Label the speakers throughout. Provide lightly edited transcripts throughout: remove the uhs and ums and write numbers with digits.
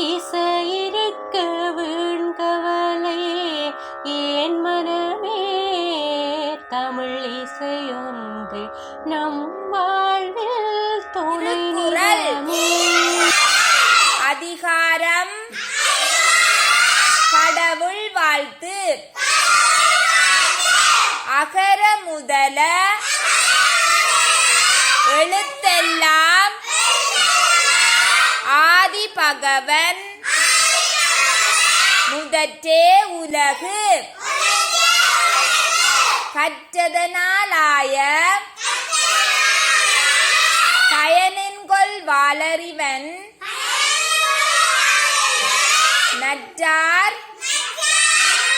Speaker 1: இசையிருக்க வீண்கவலை ஏன் மனமே தமிழ் இசையொன்று நம் வாழ்வில் துணை நிலமே.
Speaker 2: அதிகாரம் கடவுள் வாழ்த்து. அகர முதல எழுத்தெல்லாம் ஆதி பகவன் முதற்றே உலகு. கற்றதனாலாய பயனின்கொள் வாளறிவன் நற்றார்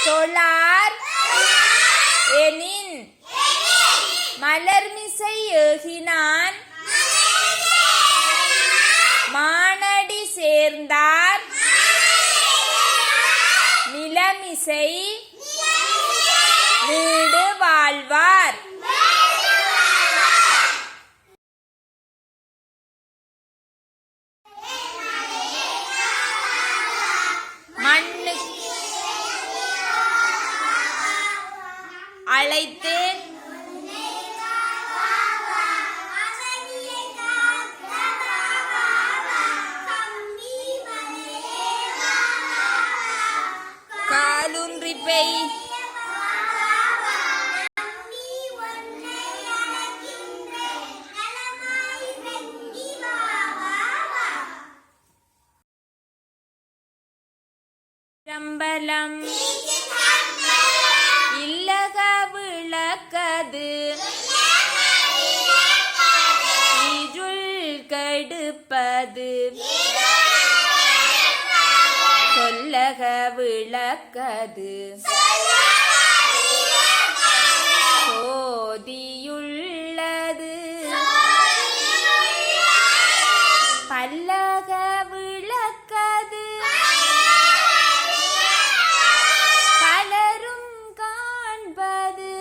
Speaker 2: தொழார் எனின் மலர்மிசை ஏகினான் மானடி சேர்ந்தார் நிலமிசை வீடு வாழ்வார். மண்ணு அழைத்து காலுன்றிப்பை ரம்பலம் இல்லக விளக்கது இருள் கெடுப்பது சொல்லக விளக்கது சோதியுள்ளது பல்லக விளக்கது பலரும் காண்பது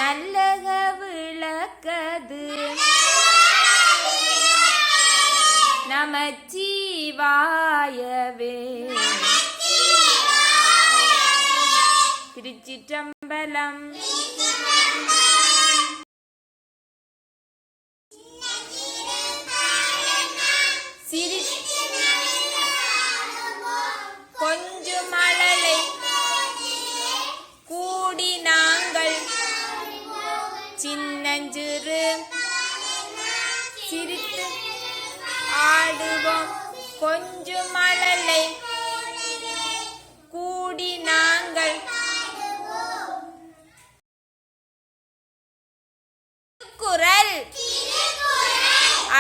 Speaker 2: நல்லக விளக்கது நமச்சிவாயவே. திருச்சிற்றம்பலம். கொஞ்சு மழலை கூடி நாங்கள் சின்னஞ்சிறு சிரித்து ஆடுவோம். கொஞ்சு மழலை கூடி நாங்கள் குரல்.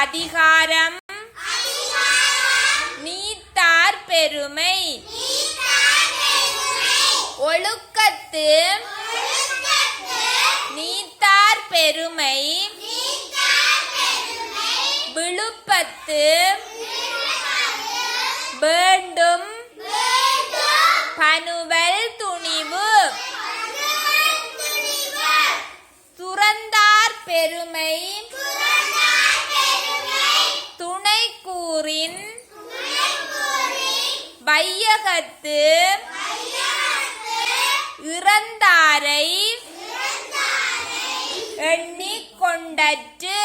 Speaker 2: அதிகாரம் நீத்தார் பெருமை. ஒழுக்கத்து நீத்தார் பெருமை விழுப்பத்து வேண்டும் பனுவல் துணிவு. துறந்தார் பெருமை துணை கூறின் வையகத்து இறந்தாரை எண்ணிக்கொண்டற்று.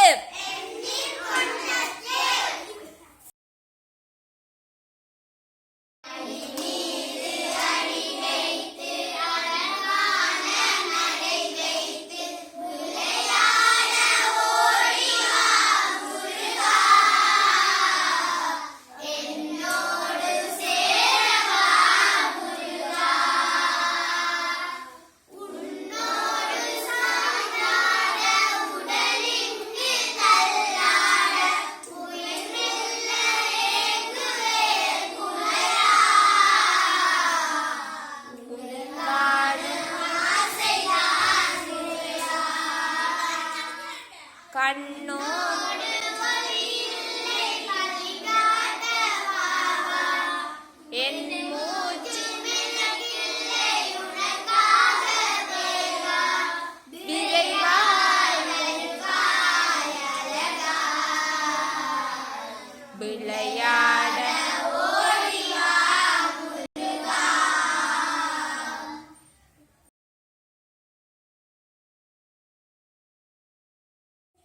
Speaker 2: விளையாட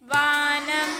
Speaker 2: வானம்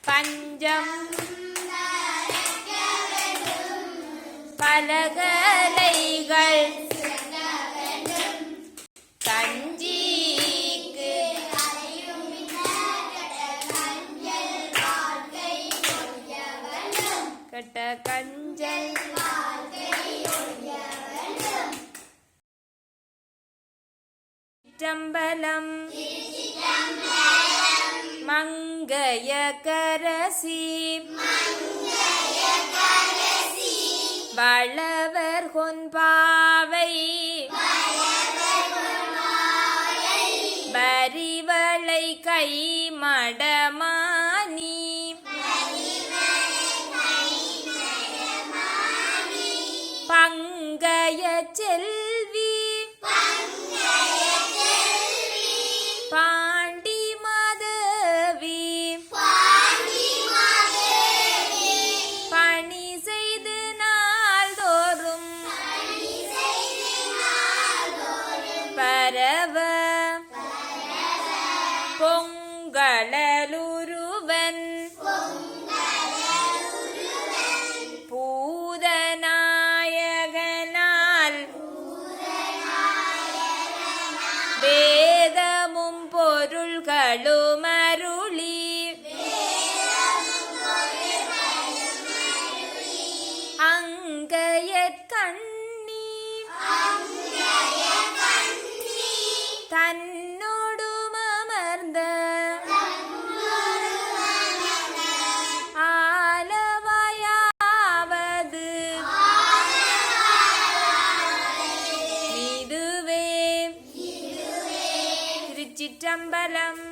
Speaker 2: பஞ்சம் பலகலைகள் கஞ்சிக்கு கட்ட கஞ்சல் சிற்றம்பலம் மங்கைய கரசி வளவர் கொன்பாவை வரிவளை கை மடமானி பங்கைய செல்வி பாண்டி மாதவி பணி செய்து நாள்தோறும் பரவ பொங்கலலுருவன் பூதநாயகனால் வேதமும் பொருள்களும் அருளி அங்கையற்கண்ணி தன்னோடும் அமர்ந்த ஆலவாயாவது இதுவே திருச்சிற்றம்பலம்.